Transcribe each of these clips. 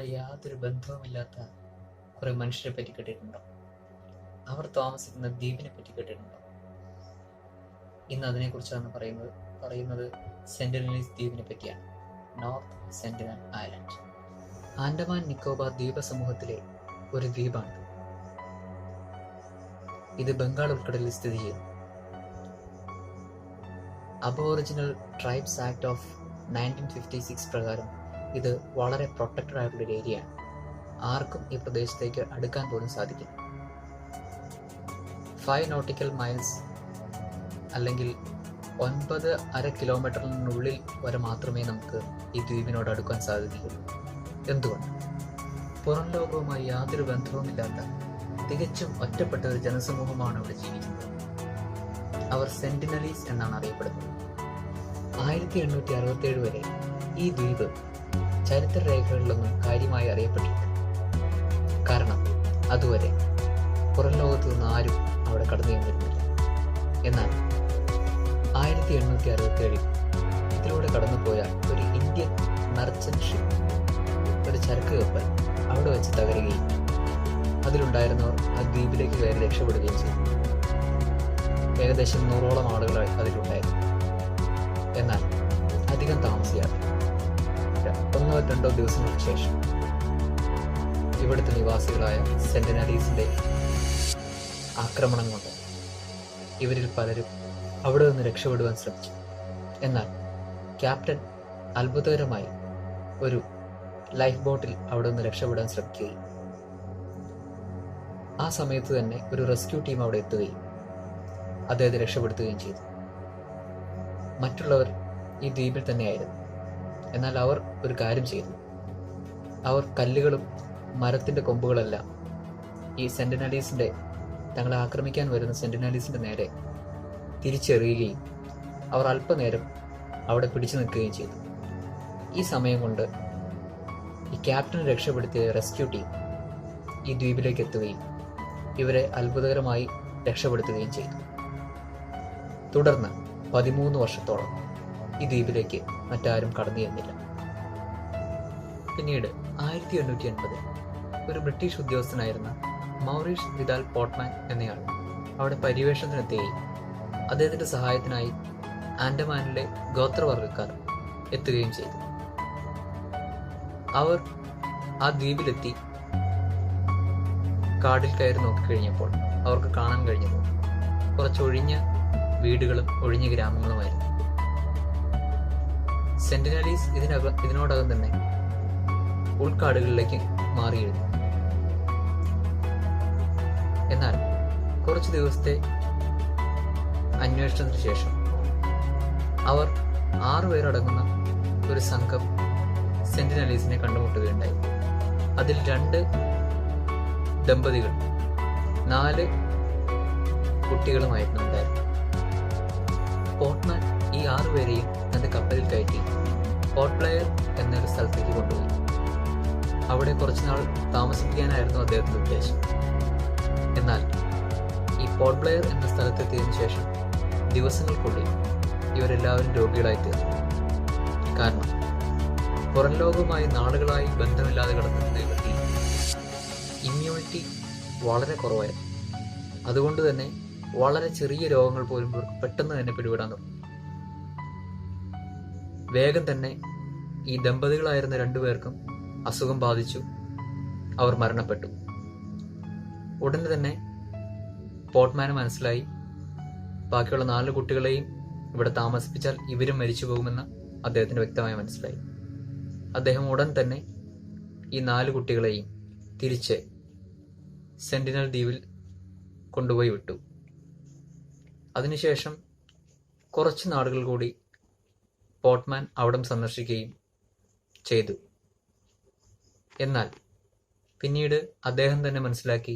ലോകവുമായി യാതൊരു ബന്ധവുമില്ലാത്ത കുറെ മനുഷ്യരെ പറ്റി കേട്ടിട്ടുണ്ടോ? അവർ താമസിക്കുന്ന ദ്വീപിനെ പറ്റി കേട്ടിട്ടുണ്ടോ? ഇന്ന് അതിനെക്കുറിച്ചാണ് പറയുന്നത് സെന്റിനലീസ് ദ്വീപിനെ പറ്റിയാണ്. North Sentinel Island Andaman Nicobar ദ്വീപ സമൂഹത്തിലെ ഒരു ദ്വീപാണ്. ഇത് ബംഗാൾ ഉൾക്കടലിൽ സ്ഥിതി ചെയ്യുന്നു. അബോറിജിനൽ ട്രൈബ്സ് ആക്ട് ഓഫ് 1956 പ്രകാരം ഇത് വളരെ പ്രൊട്ടക്റ്റഡ് ആയിട്ടുള്ള ഒരു ഏരിയയാണ്. ആർക്കും ഈ പ്രദേശത്തേക്ക് അടുക്കാൻ പോലും സാധിക്കില്ല. 5 നോട്ടിക്കൽ മൈൽസ് അല്ലെങ്കിൽ 9.5 കിലോമീറ്ററിനുള്ളിൽ വരെ മാത്രമേ നമുക്ക് ഈ ദ്വീപിനോട് അടുക്കാൻ സാധിക്കുകയുള്ളൂ. എന്തുകൊണ്ട്? പുറം ലോകവുമായി യാതൊരു ബന്ധവുമില്ലാത്ത തികച്ചും ഒറ്റപ്പെട്ട ഒരു ജനസമൂഹമാണ് ഇവിടെ ജീവിക്കുന്നത്. അവർ സെന്റിനലീസ് എന്നാണ് അറിയപ്പെടുന്നത്. 1867 വരെ ഈ ദ്വീപ് ചരിത്രരേഖകളിലൊന്നും കാര്യമായി അറിയപ്പെട്ടില്ല. കാരണം അതുവരെ പുറം ലോകത്തു നിന്ന് ആരും അവിടെ കടന്നു ചെന്നിരുന്നില്ല. എന്നാൽ 1867 ഇതിലൂടെ കടന്നുപോയ ഒരു ഇന്ത്യൻ മെർച്ചന്റ് ഷിപ്പ്, ഒരു ചരക്ക് കപ്പൽ അവിടെ വെച്ച് തകരുകയും അതിലുണ്ടായിരുന്നവർ ആ ദ്വീപിലേക്ക് കയറി രക്ഷപ്പെടുകയും ചെയ്തു. ഏകദേശം 100ഓളം ആളുകൾ അതിലുണ്ടായിരുന്നു. എന്നാൽ അധികം താമസിയാതെ 1-2 ദിവസങ്ങൾക്ക് ശേഷം ഇവിടുത്തെ നിവാസികളായ സെന്റിനലീസിന്റെ ആക്രമണം കൊണ്ട് ഇവരിൽ പലരും അവിടെ നിന്ന് രക്ഷപ്പെടുവാൻ ശ്രമിച്ചു. എന്നാൽ ക്യാപ്റ്റൻ അത്ഭുതകരമായി ഒരു ലൈഫ് ബോട്ടിൽ അവിടെ നിന്ന് രക്ഷപ്പെടാൻ ശ്രമിക്കുകയും ആ സമയത്ത് തന്നെ ഒരു റെസ്ക്യൂ ടീം അവിടെ എത്തുകയും അദ്ദേഹത്തെ രക്ഷപ്പെടുത്തുകയും ചെയ്തു. മറ്റുള്ളവർ ഈ ദ്വീപിൽ തന്നെയായിരുന്നു. എന്നാൽ അവർ ഒരു കാര്യം ചെയ്തു. അവർ കല്ലുകളും മരത്തിന്റെ കൊമ്പുകളെല്ലാം ഈ സെന്റിനലീസിന്റെ തങ്ങളെ ആക്രമിക്കാൻ വരുന്ന സെന്റിനലീസിന്റെ നേരെ തിരിച്ചെറിയുകയും അവർ അല്പനേരം അവിടെ പിടിച്ചു നിൽക്കുകയും ചെയ്തു. ഈ സമയം കൊണ്ട് ഈ ക്യാപ്റ്റനെ രക്ഷപ്പെടുത്തിയ റെസ്ക്യൂ ടീം ഈ ദ്വീപിലേക്ക് എത്തുകയും ഇവരെ അത്ഭുതകരമായി രക്ഷപ്പെടുത്തുകയും ചെയ്തു. തുടർന്ന് 13 വർഷത്തോളം ഈ ദ്വീപിലേക്ക് മറ്റാരും കടന്നു ചെന്നില്ല. പിന്നീട് 1880 ഒരു ബ്രിട്ടീഷ് ഉദ്യോഗസ്ഥനായിരുന്ന മൗറീഷ് വിദാൽ പോർട്ട്മാൻ എന്നയാൾ അവിടെ പര്യവേഷണത്തിനെത്തുകയും അദ്ദേഹത്തിന്റെ സഹായത്തിനായി ആൻഡമാനിലെ ഗോത്രവർഗക്കാർ എത്തുകയും ചെയ്തു. അവർ ആ ദ്വീപിലെത്തി കാടിൽ കയറി നോക്കിക്കഴിഞ്ഞപ്പോൾ അവർക്ക് കാണാൻ കഴിഞ്ഞത് കുറച്ചൊഴിഞ്ഞ വീടുകളും ഒഴിഞ്ഞ ഗ്രാമങ്ങളുമായിരുന്നു. സെന്റിനലീസ് ഇതിനോടകം തന്നെ ഉൾക്കാടുകളിലേക്ക് മാറിയിരുന്നു. എന്നാൽ കുറച്ചു ദിവസത്തെ അന്വേഷണത്തിന് ശേഷം അവർ 6 പേരടങ്ങുന്ന ഒരു സംഘം സെന്റിനലീസിനെ കണ്ടുമുട്ടുകയുണ്ടായി. അതിൽ 2 ദമ്പതികൾ 4 കുട്ടികളുമായിരുന്നു ഉണ്ടായിരുന്നത്. പോർട്ട്മാൻ ഈ 6 പേരെയും തന്റെ കപ്പലിൽ കയറ്റി പോർട്ട് ബ്ലെയർ എന്നൊരു സ്ഥലത്തേക്ക് കൊണ്ടുപോയി. അവിടെ കുറച്ചുനാൾ താമസിപ്പിക്കാനായിരുന്നു അദ്ദേഹത്തിന്റെ ഉദ്ദേശം. എന്നാൽ ഈ പോർട്ട് ബ്ലെയർ എന്ന സ്ഥലത്തെത്തിയതിനു ശേഷം ദിവസങ്ങൾക്കുള്ളിൽ ഇവരെല്ലാവരും രോഗികളായി തീർന്നു. കാരണം പുറം ലോകവുമായി നാളുകളായി ബന്ധമില്ലാതെ കിടന്നിരുന്ന ഇവർക്ക് ഇമ്മ്യൂണിറ്റി വളരെ കുറവായിരുന്നു. അതുകൊണ്ട് തന്നെ വളരെ ചെറിയ രോഗങ്ങൾ പോലും ഇവർക്ക് പെട്ടെന്ന് തന്നെ പിടിപെടാൻ തുടങ്ങി. വേഗം തന്നെ ഈ ദമ്പതികളായിരുന്ന 2 പേർക്കും അസുഖം ബാധിച്ചു. അവർ മരണപ്പെട്ടു. ഉടനെ തന്നെ പോർട്ട്മാന് മനസ്സിലായി ബാക്കിയുള്ള 4 കുട്ടികളെയും ഇവിടെ താമസിപ്പിച്ചാൽ ഇവരും മരിച്ചു പോകുമെന്ന് അദ്ദേഹത്തിന് വ്യക്തമായി മനസ്സിലായി. അദ്ദേഹം ഉടൻ തന്നെ ഈ 4 കുട്ടികളെയും തിരിച്ച് സെന്റിനൽ ദ്വീപിൽ കൊണ്ടുപോയി വിട്ടു. അതിനുശേഷം കുറച്ച് നാളുകൾ കൂടി പോർട്ട്മാൻ അവിടം സന്ദർശിക്കുകയും ചെയ്തു. എന്നാൽ പിന്നീട് അദ്ദേഹം തന്നെ മനസ്സിലാക്കി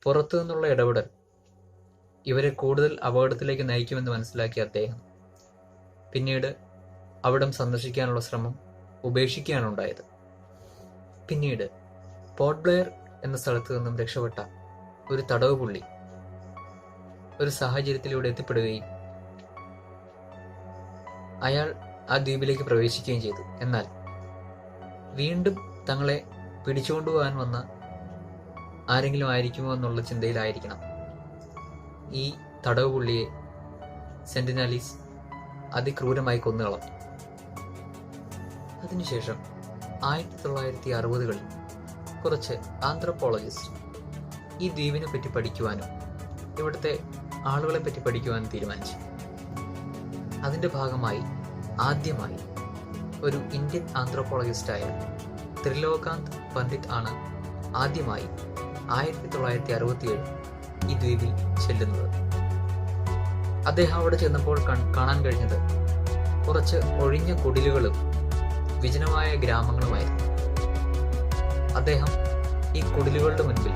പുറത്തു നിന്നുള്ള ഇടപെടൽ ഇവരെ കൂടുതൽ അപകടത്തിലേക്ക് നയിക്കുമെന്ന് മനസ്സിലാക്കിയ അദ്ദേഹം പിന്നീട് അവിടം സന്ദർശിക്കാനുള്ള ശ്രമം ഉപേക്ഷിക്കുകയാണ് ഉണ്ടായത്. പിന്നീട് പോർട്ട് ബ്ലെയർ എന്ന സ്ഥലത്ത് നിന്നും രക്ഷപ്പെട്ട ഒരു തടവ് പുള്ളി ഒരു സാഹചര്യത്തിലൂടെ എത്തിപ്പെടുകയും അയാൾ ആ ദ്വീപിലേക്ക് പ്രവേശിക്കുകയും ചെയ്തു. എന്നാൽ വീണ്ടും തങ്ങളെ പിടിച്ചുകൊണ്ടുപോകാൻ വന്ന ആരെങ്കിലും ആയിരിക്കുമോ എന്നുള്ള ചിന്തയിലായിരിക്കണം ഈ തടവ് പുള്ളിയെ സെന്റിനലീസ് അതിക്രൂരമായി കൊന്നുകളഞ്ഞു. അതിനുശേഷം 1960-കളിൽ കുറച്ച് ആന്ത്രോപോളജിസ്റ്റ് ഈ ദ്വീപിനെ പറ്റി പഠിക്കുവാനും ഇവിടുത്തെ ആളുകളെ പറ്റി പഠിക്കുവാനും തീരുമാനിച്ചു. അതിന്റെ ഭാഗമായി ആദ്യമായി ഒരു ഇന്ത്യൻ ആന്ത്രോപോളജിസ്റ്റായ ത്രിലോകാന്ത് പണ്ഡിറ്റ് ആണ് ആദ്യമായി 1967 ഈ ദ്വീപിൽ ചെല്ലുന്നത്. അദ്ദേഹം അവിടെ ചെന്നപ്പോൾ കാണാൻ കഴിഞ്ഞത് കുറച്ച് ഒഴിഞ്ഞ കുടിലുകളും വിജനമായ ഗ്രാമങ്ങളുമായിരുന്നു. അദ്ദേഹം ഈ കുടിലുകളുടെ മുൻപിൽ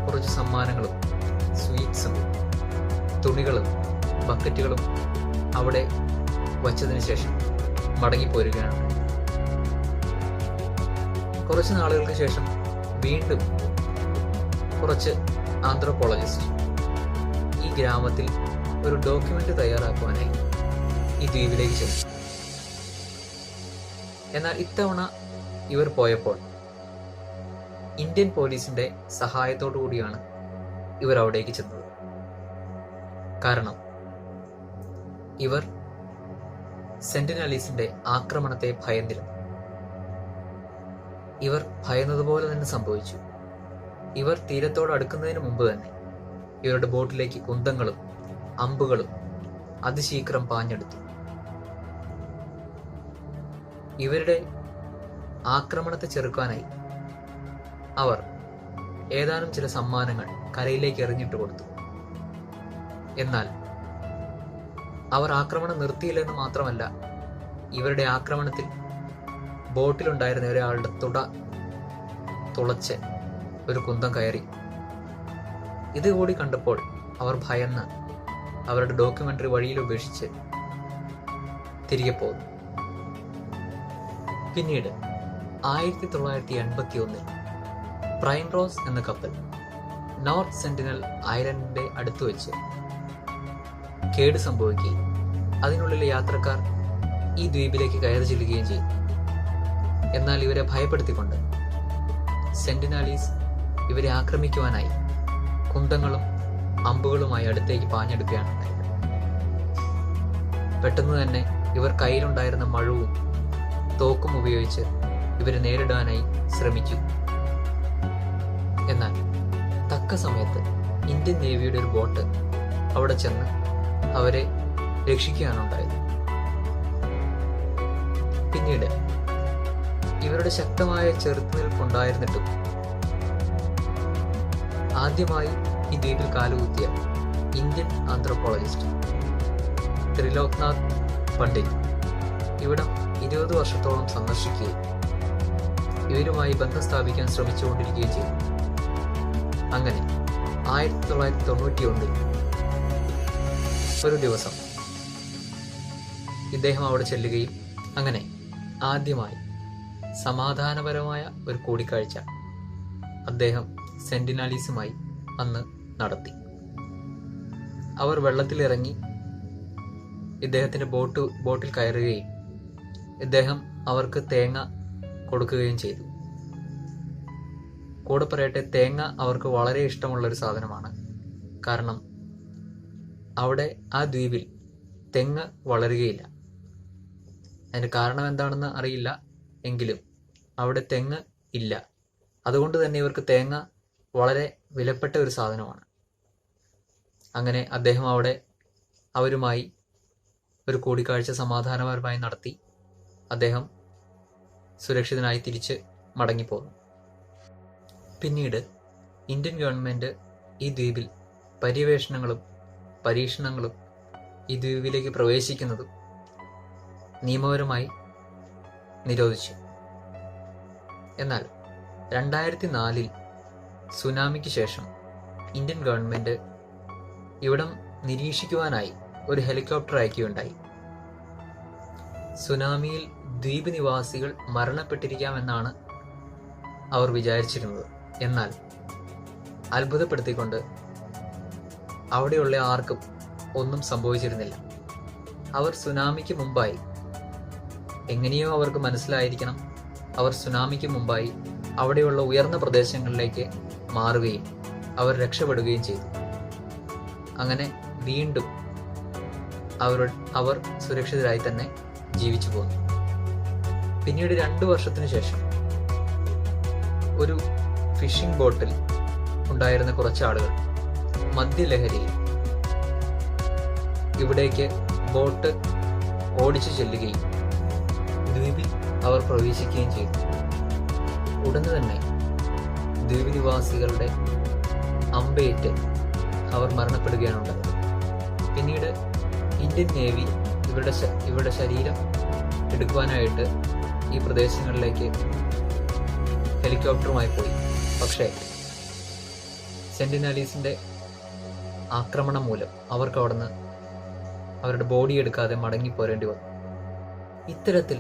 കുറച്ച് സമ്മാനങ്ങളും സ്വീറ്റ്സും തുണികളും ബക്കറ്റുകളും അവിടെ വച്ചതിന് ശേഷം മടങ്ങിപ്പോരുകയാണ്. കുറച്ച് നാളുകൾക്ക് ശേഷം വീണ്ടും കുറച്ച് ആന്ത്രോപോളജിസ്റ്റ് ഈ ഗ്രാമത്തിൽ ഒരു ഡോക്യുമെന്റ് തയ്യാറാക്കുവാനായി ഈ ദ്വീപിലേക്ക് ചെന്നു. എന്നാൽ ഇത്തവണ ഇവർ പോയപ്പോൾ ഇന്ത്യൻ പോലീസിന്റെ സഹായത്തോടു കൂടിയാണ് ഇവർ അവിടേക്ക് ചെന്നത്. കാരണം ഇവർ സെന്റിനലീസിന്റെ ആക്രമണത്തെ ഭയന്നിരുന്നു. ഇവർ ഭയന്നതുപോലെ തന്നെ സംഭവിച്ചു. ഇവർ തീരത്തോട് അടുക്കുന്നതിന് മുമ്പ് തന്നെ ഇവരുടെ ബോട്ടിലേക്ക് കുന്തങ്ങളും അമ്പുകളും അതിശീഘ്രം പാഞ്ഞെടുത്തു. ഇവരുടെ ആക്രമണത്തെ ചെറുക്കാനായി അവർ ഏതാനും ചില സമ്മാനങ്ങൾ കരയിലേക്ക് എറിഞ്ഞിട്ട് കൊടുത്തു. എന്നാൽ അവർ ആക്രമണം നിർത്തിയില്ലെന്ന് മാത്രമല്ല, ഇവരുടെ ആക്രമണത്തിൽ ബോട്ടിലുണ്ടായിരുന്ന ഒരാളുടെ തുട തുളച്ച് ഒരു കുന്തം കയറി. ഇതുകൂടി കണ്ടപ്പോൾ അവർ ഭയന്ന് അവരുടെ ഡോക്യുമെന്ററി വഴിയിൽ ഉപേക്ഷിച്ച് തിരികെ പോന്നു. പിന്നീട് 1981 പ്രൈം റോസ് എന്ന കപ്പൽ നോർത്ത് സെന്റിനൽ ഐലൻഡിന്റെ അടുത്ത് വെച്ച് കേട് സംഭവിക്കുകയും അതിനുള്ളിലെ യാത്രക്കാർ ഈ ദ്വീപിലേക്ക് കയറി ചെല്ലുകയും ചെയ്തു. എന്നാൽ ഇവരെ ഭയപ്പെടുത്തിക്കൊണ്ട് സെന്റിനലീസ് ഇവരെ ആക്രമിക്കുവാനായി കുന്തങ്ങളും അമ്പുകളുമായി അടുത്തേക്ക് പാഞ്ഞെടുക്കുകയാണ് ഉണ്ടായത്. പെട്ടെന്ന് തന്നെ ഇവർ കയ്യിലുണ്ടായിരുന്ന മഴവും തോക്കും ഉപയോഗിച്ച് ഇവരെ നേരിടാനായി ശ്രമിച്ചു. എന്നാൽ തക്ക സമയത്ത് ഇന്ത്യൻ നേവിയുടെ ഒരു ബോട്ട് അവിടെ ചെന്ന് അവരെ രക്ഷിക്കുകയാണ് ഉണ്ടായത്. പിന്നീട് ഇവരുടെ ശക്തമായ ചെറുത്തുനിൽപ്പുണ്ടായിരുന്നിട്ടും ആദ്യമായി ഈ ദ്വീപിൽ കാലുകുത്തിയ ഇന്ത്യൻ ആന്ത്രോപോളജിസ്റ്റ് ത്രിലോക്നാഥ് പണ്ഡിറ്റ് ഇവിടം 20 വർഷത്തോളം സന്ദർശിക്കുകയും ഇവരുമായി ബന്ധം സ്ഥാപിക്കാൻ ശ്രമിച്ചുകൊണ്ടിരിക്കുകയും ചെയ്തു. അങ്ങനെ 1991 ഒരു ദിവസം ഇദ്ദേഹം അവിടെ ചെല്ലുകയും അങ്ങനെ ആദ്യമായി സമാധാനപരമായ ഒരു കൂടിക്കാഴ്ച അദ്ദേഹം സെന്റിനലീസുമായി അന്ന് നടത്തി. അവർ വെള്ളത്തിലിറങ്ങി ഇദ്ദേഹത്തിന്റെ ബോട്ടിൽ കയറുകയും ഇദ്ദേഹം അവർക്ക് തേങ്ങ കൊടുക്കുകയും ചെയ്തു. കൂടെ പറയട്ടെ, തേങ്ങ അവർക്ക് വളരെ ഇഷ്ടമുള്ളൊരു സാധനമാണ്. കാരണം അവിടെ ആ ദ്വീപിൽ തെങ്ങ് വളരുകയില്ല. അതിന് കാരണം എന്താണെന്ന് അറിയില്ല, എങ്കിലും അവിടെ തെങ്ങ് ഇല്ല. അതുകൊണ്ട് തന്നെ ഇവർക്ക് തേങ്ങ വളരെ വിലപ്പെട്ട ഒരു സാധനമാണ്. അങ്ങനെ അദ്ദേഹം അവിടെ അവരുമായി ഒരു കൂടിക്കാഴ്ച സമാധാനപരമായി നടത്തി അദ്ദേഹം സുരക്ഷിതനായി തിരിച്ച് മടങ്ങിപ്പോന്നു. പിന്നീട് ഇന്ത്യൻ ഗവൺമെന്റ് ഈ ദ്വീപിൽ പര്യവേഷണങ്ങളും പരീക്ഷണങ്ങളും ഈ ദ്വീപിലേക്ക് പ്രവേശിക്കുന്നതും നിയമപരമായി നിരോധിച്ചു. എന്നാൽ 2004 സുനാമിക്ക് ശേഷം ഇന്ത്യൻ ഗവൺമെന്റ് ഇവിടം നിരീക്ഷിക്കുവാനായി ഒരു ഹെലികോപ്റ്റർ അയക്കുകയുണ്ടായി. സുനാമിയിൽ ദ്വീപ് നിവാസികൾ മരണപ്പെട്ടിരിക്കാമെന്നാണ് അവർ വിചാരിച്ചിരുന്നത്. എന്നാൽ അത്ഭുതപ്പെടുത്തിക്കൊണ്ട് അവിടെയുള്ള ആർക്കും ഒന്നും സംഭവിച്ചിരുന്നില്ല. അവർ സുനാമിക്ക് മുമ്പായി എങ്ങനെയോ അവർക്ക് മനസ്സിലായിരിക്കണം, അവർ സുനാമിക്ക് മുമ്പായി അവിടെയുള്ള ഉയർന്ന പ്രദേശങ്ങളിലേക്ക് മാറുകയും അവർ രക്ഷപ്പെടുകയും ചെയ്തു. അങ്ങനെ വീണ്ടും അവർ സുരക്ഷിതരായി തന്നെ ജീവിച്ചു പോന്നു. പിന്നീട് 2 വർഷത്തിനു ശേഷം ഒരു ഫിഷിംഗ് ബോട്ടിൽ ഉണ്ടായിരുന്ന കുറച്ച് ആളുകൾ മദ്യലഹരിയിൽ ഇവിടേക്ക് ബോട്ട് ഓടിച്ചു ചെല്ലുകയും ദ്വീപിൽ അവർ പ്രവേശിക്കുകയും ചെയ്തു. ഉടനെ തന്നെ ദ്വീപ് നിവാസികളുടെ അമ്പേറ്റ് അവർ മരണപ്പെടുകയാണ് ഉണ്ടായത്. പിന്നീട് ഇന്ത്യൻ നേവി ഇവരുടെ ശരീരം എടുക്കുവാനായിട്ട് ഈ പ്രദേശങ്ങളിലേക്ക് ഹെലികോപ്റ്ററുമായി പോയി. പക്ഷേ സെന്റിനലീസിന്റെ ആക്രമണം മൂലം അവർക്ക് അവിടുന്ന് അവരുടെ ബോഡി എടുക്കാതെ മടങ്ങിപ്പോരേണ്ടി വന്നു. ഇത്തരത്തിൽ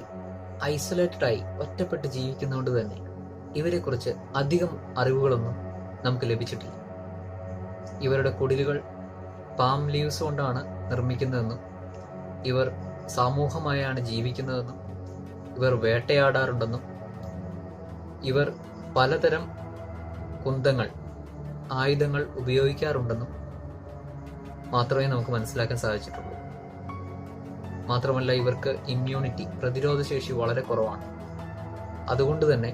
ഐസൊലേറ്റഡായി ഒറ്റപ്പെട്ട് ജീവിക്കുന്നതുകൊണ്ട് തന്നെ ഇവരെക്കുറിച്ച് അധികം അറിവുകളൊന്നും നമുക്ക് ലഭിച്ചിട്ടില്ല. ഇവരുടെ കുടിലുകൾ പാം ലീവ്സ് കൊണ്ടാണ് നിർമ്മിക്കുന്നതെന്നും ഇവർ സമൂഹമായാണ് ജീവിക്കുന്നതെന്നും ഇവർ വേട്ടയാടാറുണ്ടെന്നും ഇവർ പലതരം കുന്തങ്ങൾ, ആയുധങ്ങൾ ഉപയോഗിക്കാറുണ്ടെന്നും മാത്രമേ നമുക്ക് മനസ്സിലാക്കാൻ സാധിച്ചിട്ടുള്ളൂ. മാത്രമല്ല ഇവർക്ക് ഇമ്മ്യൂണിറ്റി, പ്രതിരോധശേഷി വളരെ കുറവാണ്. അതുകൊണ്ട് തന്നെ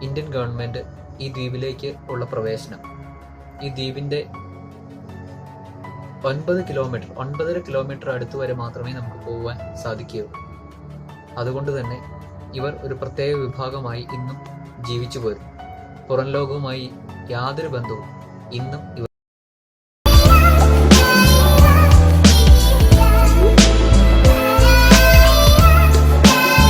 ഇന്ത്യൻ ഗവൺമെന്റ് ഈ ദ്വീപിലേക്ക് ഉള്ള പ്രവേശനം ഈ ദ്വീപിന്റെ 9.5 കിലോമീറ്റർ അടുത്ത് വരെ മാത്രമേ നമുക്ക് പോകുവാൻ സാധിക്കുകയുള്ളൂ. അതുകൊണ്ട് തന്നെ ഇവർ ഒരു പ്രത്യേക വിഭാഗമായി ഇന്നും ജീവിച്ചു പോരുന്നു. പുറം ലോകവുമായി യാതൊരു ബന്ധവും ഇന്നും ഇവർ